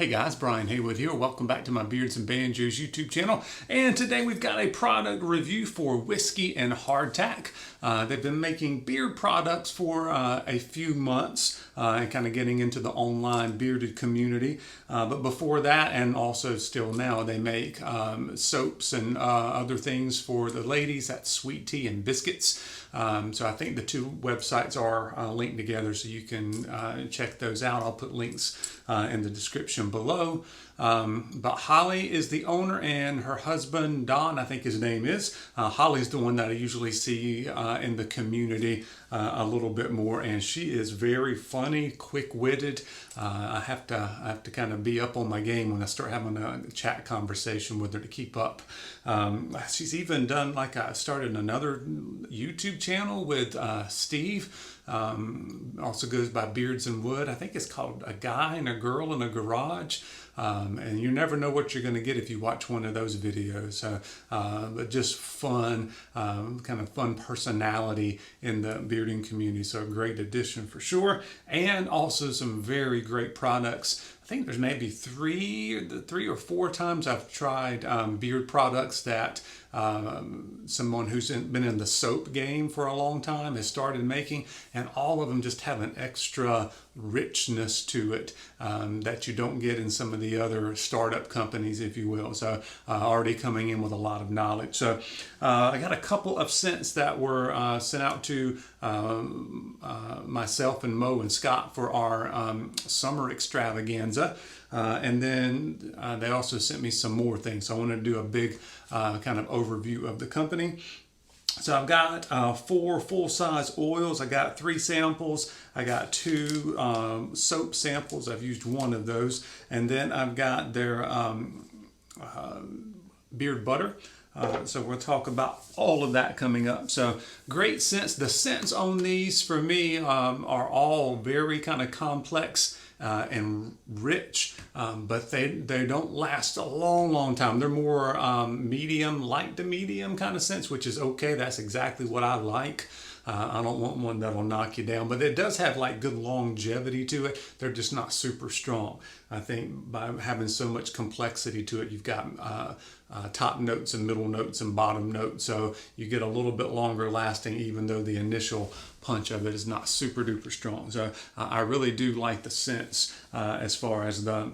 Hey guys, Brian Haywood here. Welcome back to my Beards and Banjos YouTube channel. And today we've got a product review for Whiskey and Hardtack. They've been making beard products for a few months and kind of getting into the online bearded community. But before that, and also still now, they make soaps and other things for the ladies. That's Sweet Tea and Biscuits. So I think the two websites are linked together, so you can check those out. I'll put links in the description below. But Holly is the owner, and her husband Don, I think his name is. Holly's the one that I usually see in the community a little bit more, and she is very funny, quick-witted. I have to kind of be up on my game when I start having a chat conversation with her to keep up. She's even done, like, I started another YouTube channel with Steve. Also goes by Beards and Wood. I think it's called A Guy and a Girl in a Garage. And you never know what you're going to get if you watch one of those videos. But just fun, kind of fun personality in the bearding community. So a great addition for sure. And also some very great products. I think there's maybe three or four times I've tried beard products that someone who's been in the soap game for a long time has started making, and all of them just have an extra richness to it that you don't get in some of the other startup companies, if you will. So already coming in with a lot of knowledge. So I got a couple of scents that were sent out to myself and Mo and Scott for our summer extravaganza. And then they also sent me some more things. So I wanted to do a big kind of overview of the company. So I've got 4 full-size oils. I got 3 samples. I got 2 soap samples. I've used one of those. And then I've got their beard butter. So we'll talk about all of that coming up. So great scents. The scents on these for me are all very kind of complex and rich, but they don't last a long time. They're more medium, light to medium kind of scents, which is okay. That's exactly what I like. I don't want one that'll knock you down, but it does have like good longevity to it. They're just not super strong. I think by having so much complexity to it, you've got top notes and middle notes and bottom notes, so you get a little bit longer lasting, even though the initial punch of it is not super duper strong. So I really do like the scents as far as the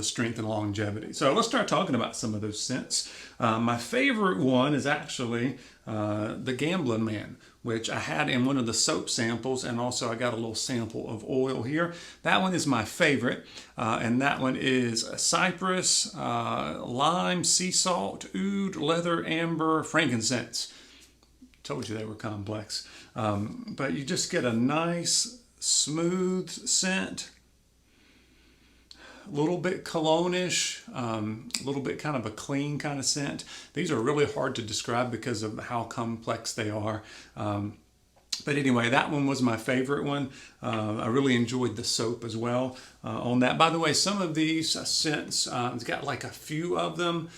strength and longevity. So let's start talking about some of those scents. My favorite one is actually the Gambling Man, which I had in one of the soap samples, and also I got a little sample of oil here. That one is my favorite, and that one is cypress, lime, sea salt, oud, leather, amber, frankincense. Told you they were complex. But you just get a nice, smooth scent. A little bit cologne-ish, a little bit kind of a clean kind of scent. These are really hard to describe because of how complex they are. But anyway, that one was my favorite one. I really enjoyed the soap as well on that. By the way, some of these scents, it's got like a few of them,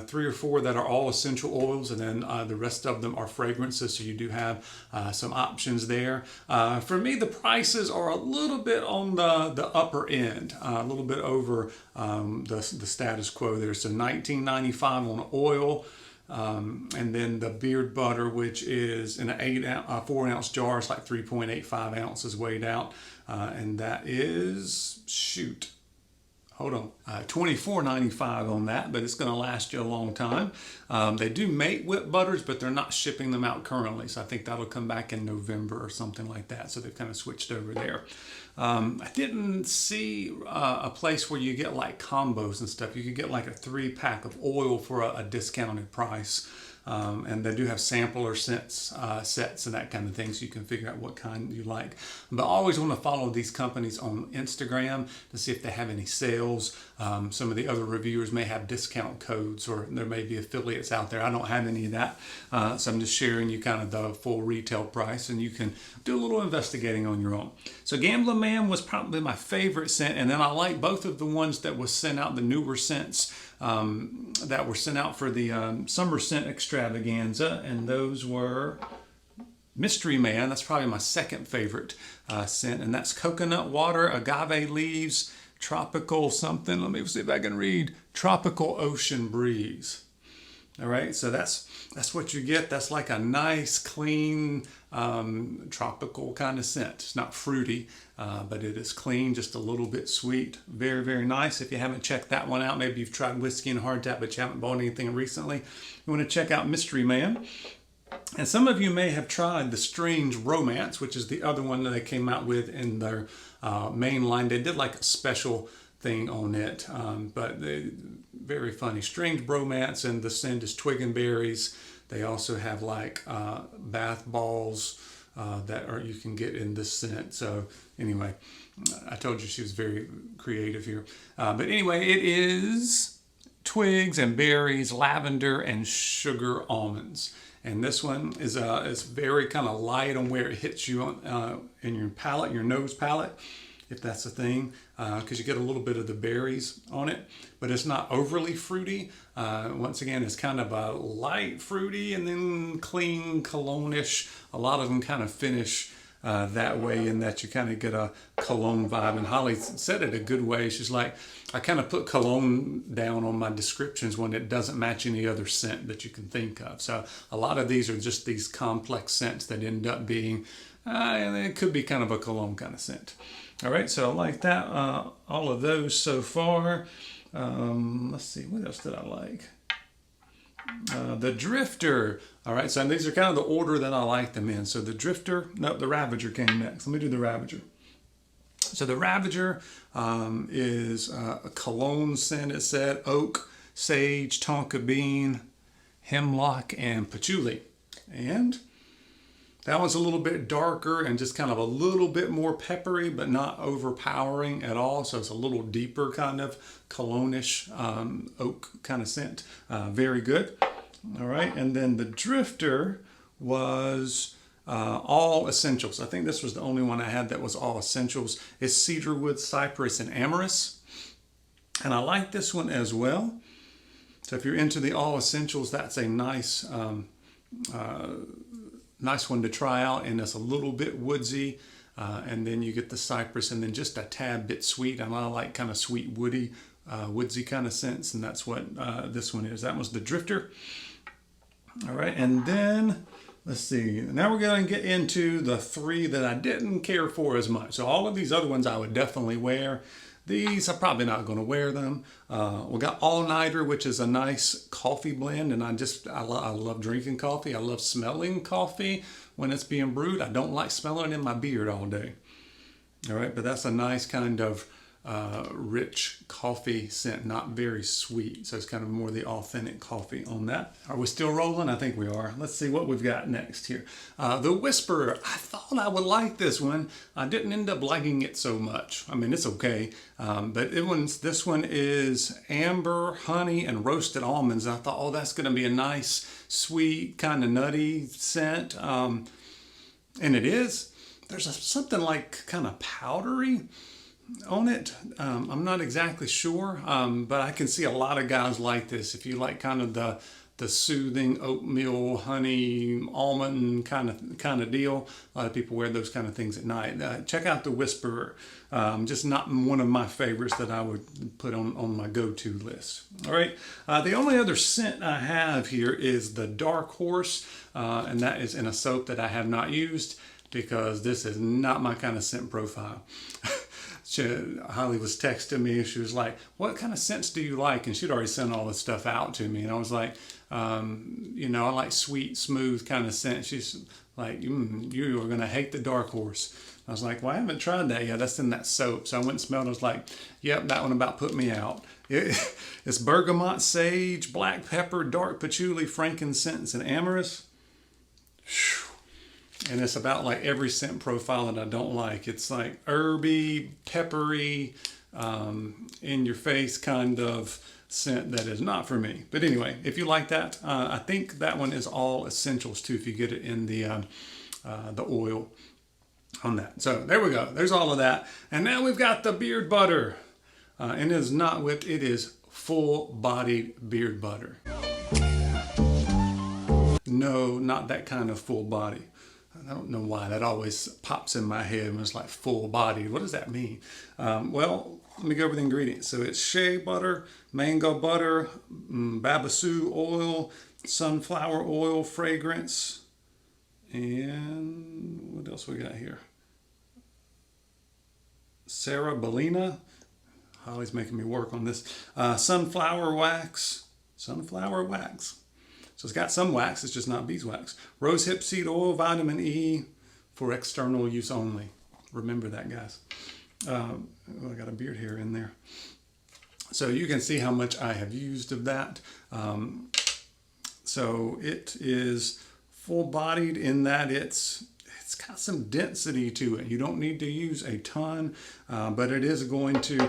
3 or 4 that are all essential oils, and then the rest of them are fragrances, so you do have some options there. For me, the prices are a little bit on the upper end, a little bit over the status quo there. So $19.95 on oil. And then the beard butter, which is in a 4-ounce jar, it's like 3.85 ounces weighed out, and that is, shoot, hold on, $24.95 on that, but it's going to last you a long time. They do make whipped butters, but they're not shipping them out currently, so I think that'll come back in November or something like that, so they've kind of switched over there. I didn't see a place where you get like combos and stuff. You could get like a 3-pack of oil for a discounted price. And they do have sampler sets and that kind of thing, so you can figure out what kind you like. But I always want to follow these companies on Instagram to see if they have any sales. Some of the other reviewers may have discount codes, or there may be affiliates out there. I don't have any of that, so I'm just sharing you kind of the full retail price, and you can do a little investigating on your own. So Gambling Man was probably my favorite scent, and then I like both of the ones that was sent out, the newer scents that were sent out for the summer scent extravaganza, and those were Mystery Man. That's probably my second favorite scent, and that's coconut water, agave leaves, tropical something. Let me see if I can read. Tropical ocean breeze. All right, so that's what you get. That's like a nice, clean, tropical kind of scent. It's not fruity, but it is clean, just a little bit sweet. Very, very nice. If you haven't checked that one out, maybe you've tried whiskey and hardtack, but you haven't bought anything recently, you want to check out Mystery Man. And some of you may have tried the Strange Romance, which is the other one that they came out with in their main line. They did like a special thing on it, but very funny. Strange Bromance, and the scent is twig and berries. They also have like bath balls that you can get in this scent. So anyway, I told you she was very creative here. But anyway, it is twigs and berries, lavender, and sugar almonds. And this one is very kind of light on where it hits you in your palate, your nose palate, if that's a thing, because you get a little bit of the berries on it, but it's not overly fruity. Once again, it's kind of a light fruity and then clean cologne-ish. A lot of them kind of finish that way, in that you kind of get a cologne vibe. And Holly said it a good way. She's like, I kind of put cologne down on my descriptions when it doesn't match any other scent that you can think of. So a lot of these are just these complex scents that end up being, and it could be kind of a cologne kind of scent. All right, so I like that. All of those so far. Let's see, what else did I like? The Drifter. All right, so these are kind of the order that I like them in. So the Drifter, no, the Ravager came next. Let me do the Ravager. So the Ravager is a cologne scent. It said oak, sage, tonka bean, hemlock, and patchouli. And that one's a little bit darker and just kind of a little bit more peppery, but not overpowering at all. So it's a little deeper kind of cologne-ish oak kind of scent. Very good. All right, and then the Drifter was all essentials. I think this was the only one I had that was all essentials. It's cedarwood, cypress, and amorous. And I like this one as well. So if you're into the all essentials, that's a nice nice one to try out, and it's a little bit woodsy, and then you get the cypress, and then just a tad bit sweet. And I like kind of sweet, woody, woodsy kind of scents, and that's what this one is. That was the Drifter. All right, and then let's see. Now we're going to get into the three that I didn't care for as much. So all of these other ones I would definitely wear. These, I'm probably not going to wear them. We got All Nighter, which is a nice coffee blend, and I love drinking coffee. I love smelling coffee when it's being brewed. I don't like smelling it in my beard all day. All right, but that's a nice kind of rich coffee scent, not very sweet. So it's kind of more the authentic coffee on that. Are we still rolling? I think we are. Let's see what we've got next here. The Whisperer. I thought I would like this one. I didn't end up liking it so much. I mean, it's okay. But this one is amber, honey, and roasted almonds. I thought, oh, that's going to be a nice, sweet, kind of nutty scent. And it is. There's something like kind of powdery on it. I'm not exactly sure, but I can see a lot of guys like this. If you like kind of the soothing oatmeal, honey, almond kind of deal, a lot of people wear those kind of things at night. Check out the Whisperer. Just not one of my favorites that I would put on my go-to list. All right. The only other scent I have here is the Dark Horse, and that is in a soap that I have not used because this is not my kind of scent profile. Holly was texting me. She was like, what kind of scents do you like? And she'd already sent all this stuff out to me. And I was like, I like sweet, smooth kind of scent. She's like, you are going to hate the Dark Horse. I was like, well, I haven't tried that yet. That's in that soap. So I went and smelled it. I was like, yep, that one about put me out. It's bergamot, sage, black pepper, dark patchouli, frankincense, and amorous. Whew. And it's about like every scent profile that I don't like. It's like herby, peppery, in your face kind of scent that is not for me. But anyway, if you like that, I think that one is all essentials too if you get it in the oil on that. So there we go. There's all of that. And now we've got the beard butter. And it is not whipped. It is full-bodied beard butter. No, not that kind of full body. I don't know why that always pops in my head when it's like full bodied. What does that mean? Well, let me go over the ingredients. So it's shea butter, mango butter, babassu oil, sunflower oil, fragrance, and what else we got here? Cerebellina. Holly's making me work on this. Sunflower wax. Sunflower wax. So it's got some wax, it's just not beeswax. Rosehip seed oil, vitamin E for external use only. Remember that, guys. I got a beard hair in there. So you can see how much I have used of that. So it is full-bodied in that it's got some density to it. You don't need to use a ton, but it is going to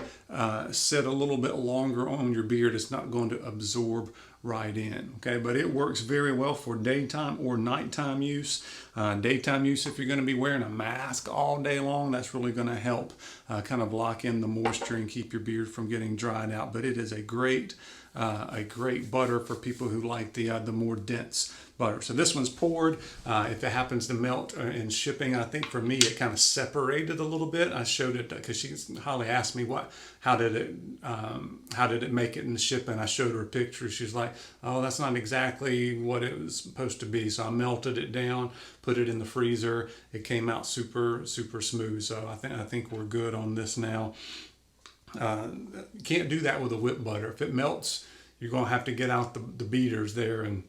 sit a little bit longer on your beard. It's not going to absorb right in, okay? But it works very well for daytime or nighttime use. Daytime use, if you're going to be wearing a mask all day long, that's really going to help kind of lock in the moisture and keep your beard from getting dried out. But it is a great butter for people who like the more dense butter. So this one's poured. If it happens to melt in shipping, I think for me it kind of separated a little bit. I showed it because Holly asked me how did it make it in the shipping. I showed her a picture. She's like, oh, that's not exactly what it was supposed to be. So I melted it down, put it in the freezer. It came out super smooth. So I think we're good on this now. You can't do that with a whip butter. If it melts, you're going to have to get out the beaters there and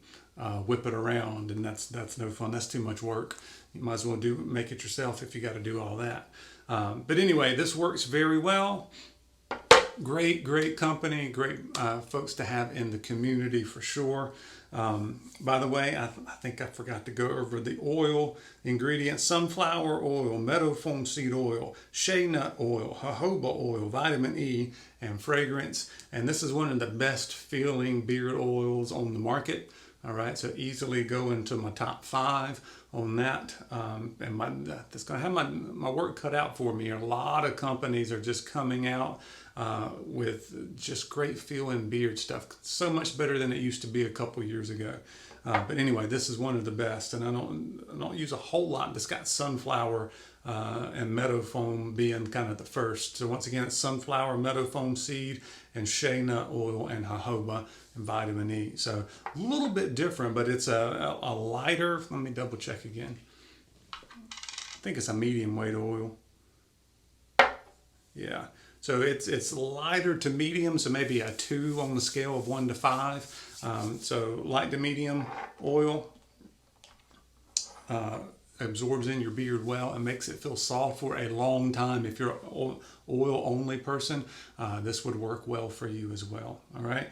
whip it around, and that's no fun. That's too much work. You might as well make it yourself if you got to do all that. But anyway, this works very well. Great company, great folks to have in the community for sure. By the way, I think I forgot to go over the oil ingredients: sunflower oil, meadow foam seed oil, shea nut oil, jojoba oil, vitamin E, and fragrance. And this is one of the best feeling beard oils on the market. All right, so easily go into my top 5 on that. And that's going to have my work cut out for me. A lot of companies are just coming out with just great feeling beard stuff. So much better than it used to be a couple years ago. But anyway, this is one of the best, and I don't use a whole lot that's got sunflower and meadow foam being kind of the first. So once again, it's sunflower, meadow foam seed, and shea nut oil, and jojoba, and vitamin E. So a little bit different, but it's a lighter. Let me double check again. I think it's a medium weight oil. Yeah. So it's lighter to medium, so maybe a 2 on the scale of 1 to 5. So light to medium oil absorbs in your beard well and makes it feel soft for a long time. If you're an oil only person, this would work well for you as well. All right.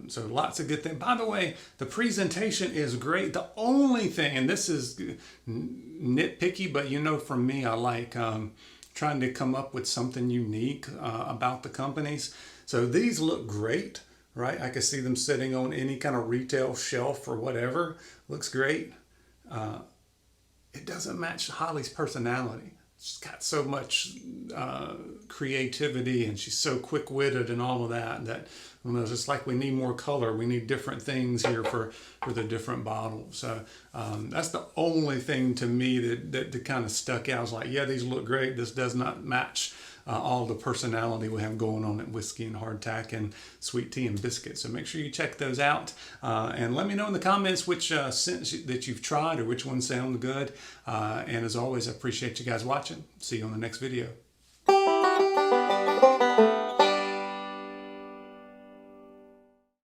So lots of good things. By the way, the presentation is great. The only thing, and this is nitpicky, but you know, from me, I like trying to come up with something unique about the companies. So these look great, right? I can see them sitting on any kind of retail shelf or whatever. Looks great. It doesn't match Holly's personality. She's got so much creativity, and she's so quick-witted and all of that you know, it's just like we need more color. We need different things here for the different bottles. So that's the only thing to me that kind of stuck out. I was like, yeah, these look great. This does not match all the personality we have going on at Whiskey and Hardtack and Sweet Tea and Biscuits. So make sure you check those out, and let me know in the comments which scents that you've tried or which ones sound good. And as always, I appreciate you guys watching. See you on the next video.